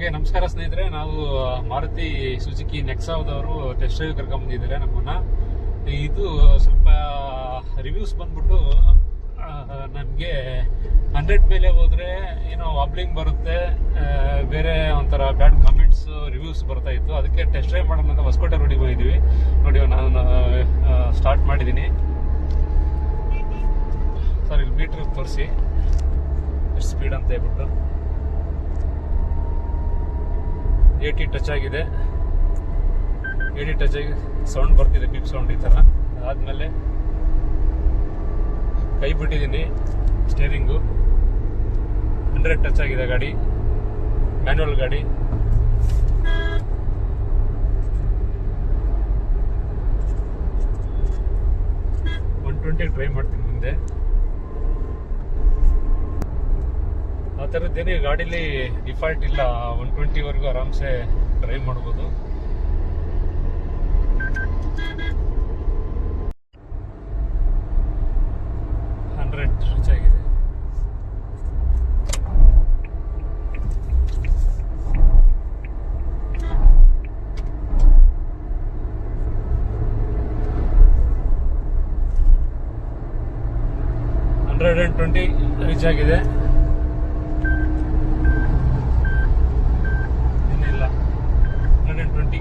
ಹಾಗೆ ನಮಸ್ಕಾರ ಸ್ನೇಹಿತರೆ. ನಾವು ಮಾರುತಿ ಸುಜುಕಿ ನೆಕ್ಸಾದವರು ಟೆಸ್ಟ್ ಡ್ರೈವ್ ಕರ್ಕೊಂಡ್ಬಂದಿದ್ದಾರೆ ನಮ್ಮನ್ನ. ಇದು ಸ್ವಲ್ಪ ರಿವ್ಯೂಸ್ ಬಂದ್ಬಿಟ್ಟು ನಮಗೆ 100 ಮೇಲೆ ಹೋದ್ರೆ ಏನೋ ವಾಬ್ಲಿಂಗ್ ಬರುತ್ತೆ, ಬೇರೆ ಒಂಥರ ಬ್ಯಾಡ್ ಕಾಮೆಂಟ್ಸ್ ರಿವ್ಯೂಸ್ ಬರ್ತಾ ಇತ್ತು. ಅದಕ್ಕೆ ಟೆಸ್ಟ್ ಡ್ರೈವ್ ಮಾಡೋಣ ಅಂತ ಹೊಸಕೋಟೆ ರೋಡಿಗೆ ಹೋಗಿದ್ವಿ. ನೋಡಿ, ನಾನು ಸ್ಟಾರ್ಟ್ ಮಾಡಿದ್ದೀನಿ. ಸರ್, ಇಲ್ಲಿ ಮೀಟ್ರ್ ತೋರಿಸಿ ಎಷ್ಟು ಸ್ಪೀಡ್ ಅಂತ ಹೇಳ್ಬಿಟ್ಟು. 80 ಟಚ್ ಆಗಿದೆ. 80 ಟಚ್ ಆಗಿ ಸೌಂಡ್ ಬರ್ತಿದೆ, ಬೀಪ್ ಸೌಂಡ್ ಈ ಥರ. ಅದಾದಮೇಲೆ ಕೈ ಬಿಟ್ಟಿದ್ದೀನಿ, ಸ್ಟೇರಿಂಗು 100 ಟಚ್ ಆಗಿದೆ. ಗಾಡಿ ಮ್ಯಾನ್ಯುವಲ್ ಗಾಡಿ. ಟ್ರೈ ಮಾಡ್ತೀನಿ ಮುಂದೆ. ಆ ಥರದ್ದೇನು ಗಾಡೀಲಿ ಡಿಫಾಲ್ಟ್ ಇಲ್ಲ. 120ವರೆಗೂ ಆರಾಮ್ಸೆ ಡ್ರೈವ್ ಮಾಡ್ಬೋದು. ರೀಚ್ ಆಗಿದೆ. ರೀಚ್ ಆಗಿದೆ. ಇನ್ನಿಲ್ಲ 120.